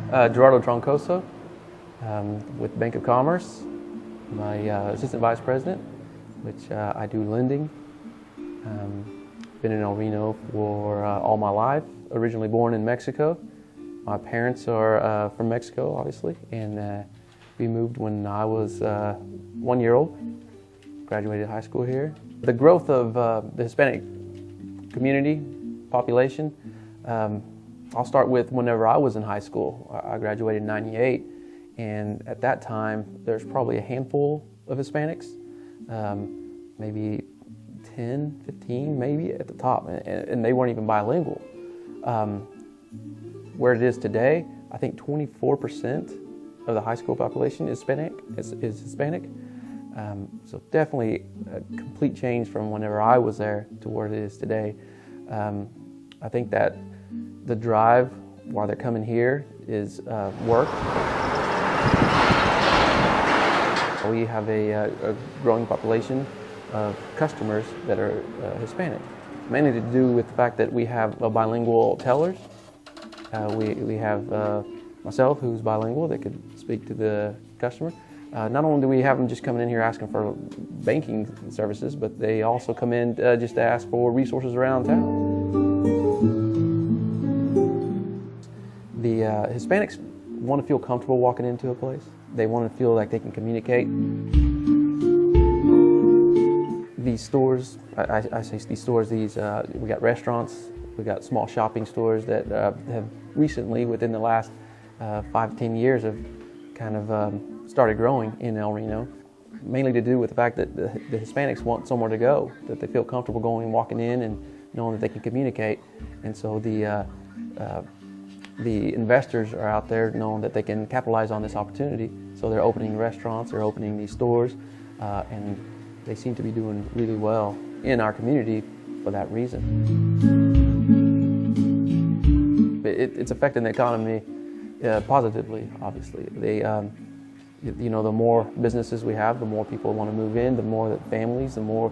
Gerardo Troncoso with Bank of Commerce, my assistant vice president, which I do lending. Been in El Reno for all my life, originally born in Mexico. My parents are from Mexico, obviously, and we moved when I was 1 year old, graduated high school here. The growth of the Hispanic community, population, I'll start with whenever I was in high school. I graduated in '98, and at that time, there's probably a handful of Hispanics, maybe 10, 15, maybe at the top, and they weren't even bilingual. Where it is today, I think 24% of the high school population is Hispanic. So definitely a complete change from whenever I was there to where it is today. I think that the drive while they're coming here is work. We have a growing population of customers that are Hispanic, mainly to do with the fact that we have bilingual tellers. We have myself, who's bilingual, that could speak to the customer. Not only do we have them just coming in here asking for banking services, but they also come in just to ask for resources around town. The Hispanics want to feel comfortable walking into a place. They want to feel like they can communicate. These stores, I say these stores, we got restaurants, we got small shopping stores that have recently, within the last 5 to 10 years, have kind of started growing in El Reno, mainly to do with the fact that the Hispanics want somewhere to go, that they feel comfortable going and walking in and knowing that they can communicate. And so the investors are out there knowing that they can capitalize on this opportunity. So they're opening restaurants, they're opening these stores, and they seem to be doing really well in our community for that reason. It's affecting the economy positively, obviously. The more businesses we have, the more people want to move in, the more families, the more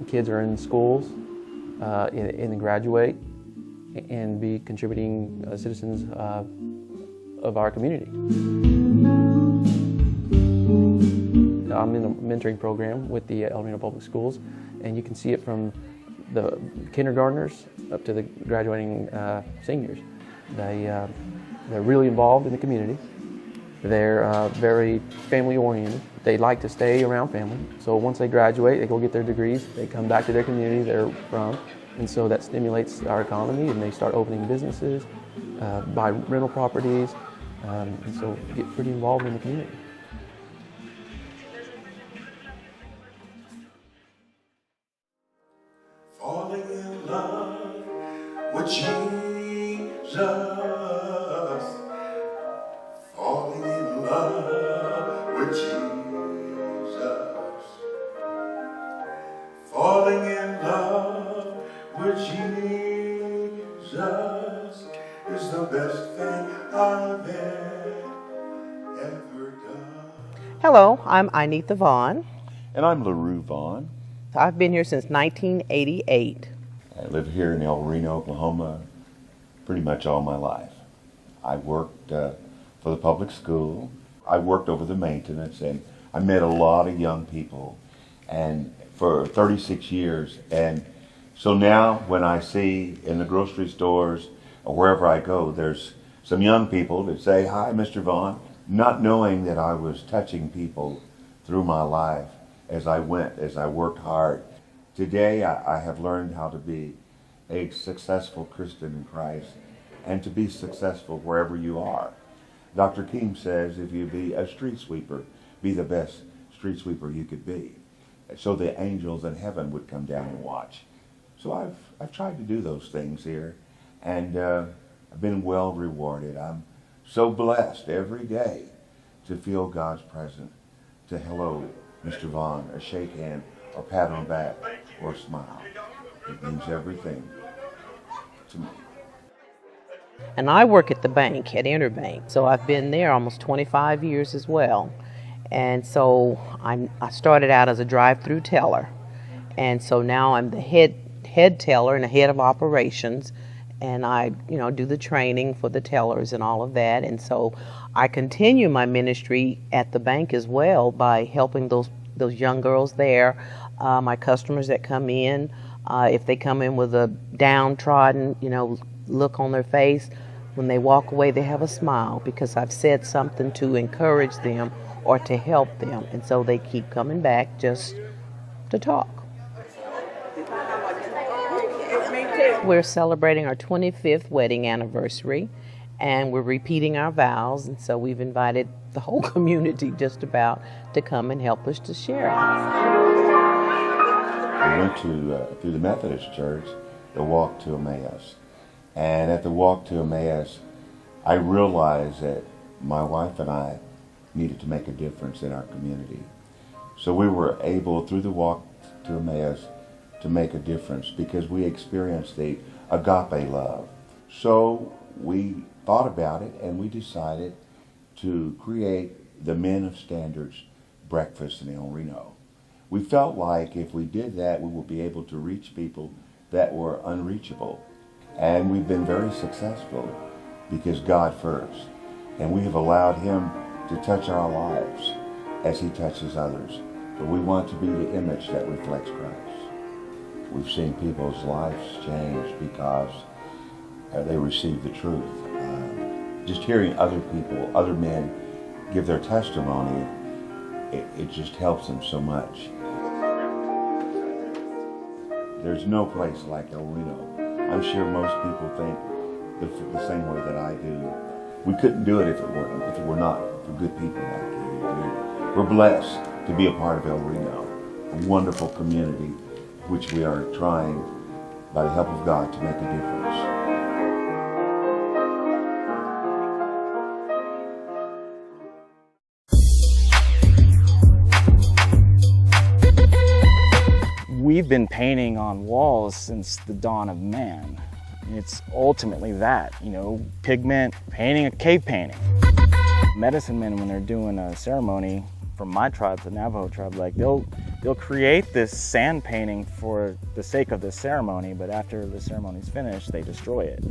kids are in schools and graduate and be contributing citizens of our community. I'm in a mentoring program with the El Reno Public Schools, and you can see it from the kindergartners up to the graduating seniors. They're really involved in the community. They're very family-oriented. They like to stay around family. So once they graduate, they go get their degrees, they come back to their community they're from, and so that stimulates our economy, and they start opening businesses, buy rental properties, and so get pretty involved in the community. Falling in love with Jesus. Falling in love with Jesus. Falling in love with Jesus is the best thing I've ever done. Hello, I'm Inetha Vaughn. And I'm LaRue Vaughn. I've been here since 1988. I live here in El Reno, Oklahoma, pretty much all my life. I worked for the public school. I worked over the maintenance, and I met a lot of young people, and for 36 years. And so now when I see in the grocery stores or wherever I go, there's some young people that say, "Hi, Mr. Vaughn," not knowing that I was touching people through my life as I worked hard. Today, I have learned how to be a successful Christian in Christ and to be successful wherever you are. Dr. King says, if you be a street sweeper, be the best street sweeper you could be. So the angels in heaven would come down and watch. So I've tried to do those things here, and I've been well rewarded. I'm so blessed every day to feel God's presence, to hello Mr. Vaughn, a shake hand, or pat on the back, or a smile. It means everything to me. And I work at the bank, at Interbank, so I've been there almost 25 years as well. And so I started out as a drive-through teller, and so now I'm the head teller and the head of operations, and I, do the training for the tellers and all of that. And so I continue my ministry at the bank as well by helping those young girls there, my customers that come in. If they come in with a downtrodden, look on their face, when they walk away, they have a smile because I've said something to encourage them or to help them. And so they keep coming back just to talk. We're celebrating our 25th wedding anniversary, and we're repeating our vows, and so we've invited the whole community just about to come and help us to share. We went through the Methodist Church, the Walk to Emmaus. And at the Walk to Emmaus, I realized that my wife and I needed to make a difference in our community. So we were able, through the Walk to Emmaus, to make a difference because we experienced the agape love. So we thought about it and we decided to create the Men of Standards breakfast in El Reno. We felt like if we did that, we would be able to reach people that were unreachable. And we've been very successful because God first. And we have allowed Him to touch our lives as He touches others. But we want to be the image that reflects Christ. We've seen people's lives change because they received the truth. Just hearing other people, other men give their testimony, it just helps them so much. There's no place like El Reno. I'm sure most people think the same way that I do. We couldn't do it if it were not for good people like you. We're blessed to be a part of El Reno, a wonderful community which we are trying, by the help of God, to make a difference. We've been painting on walls since the dawn of man. It's ultimately that, pigment, painting a cave painting. Medicine men, when they're doing a ceremony, from my tribe, the Navajo tribe, they'll create this sand painting for the sake of the ceremony, but after the ceremony's finished, they destroy it.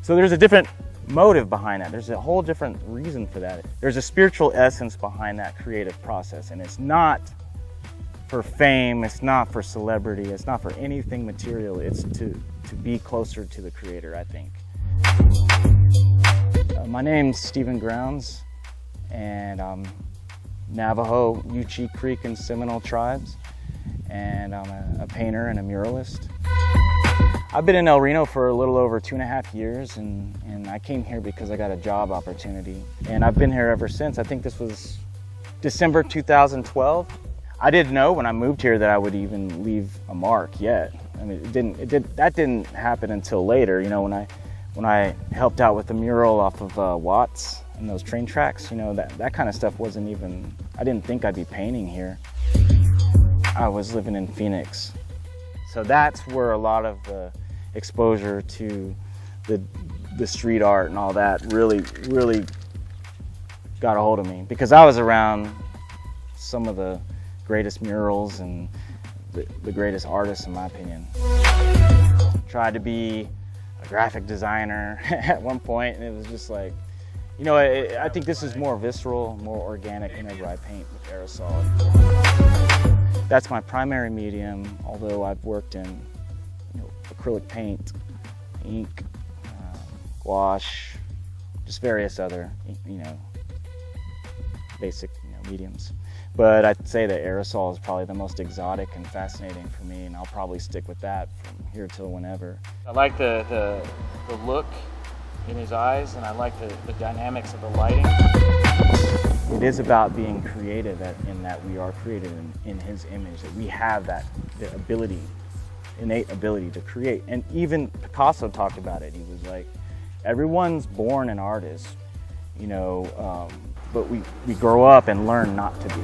So there's a different motive behind that. There's a whole different reason for that. There's a spiritual essence behind that creative process, and it's not for fame, it's not for celebrity, it's not for anything material. It's to be closer to the Creator, I think. My name's Stephen Grounds, and I'm Navajo, Uchee Creek, and Seminole tribes, and I'm a painter and a muralist. I've been in El Reno for a little over 2.5 years, and I came here because I got a job opportunity, and I've been here ever since. I think this was December 2012. I didn't know when I moved here that I would even leave a mark yet. I mean, that didn't happen until later. When I helped out with the mural off of Watts and those train tracks, that kind of stuff wasn't even, I didn't think I'd be painting here. I was living in Phoenix. So that's where a lot of the exposure to the street art and all that really got a hold of me, because I was around some of the greatest murals and the greatest artists, in my opinion. Tried to be a graphic designer at one point, and it was just like, I think this is more visceral, more organic whenever I paint with aerosol. That's my primary medium, although I've worked in acrylic paint, ink, gouache, just various other basic mediums. But I'd say that aerosol is probably the most exotic and fascinating for me, and I'll probably stick with that from here till whenever. I like the look in his eyes, and I like the dynamics of the lighting. It is about being creative in that we are created in his image, that we have the innate ability to create. And even Picasso talked about it. He was like, everyone's born an artist, but we grow up and learn not to be.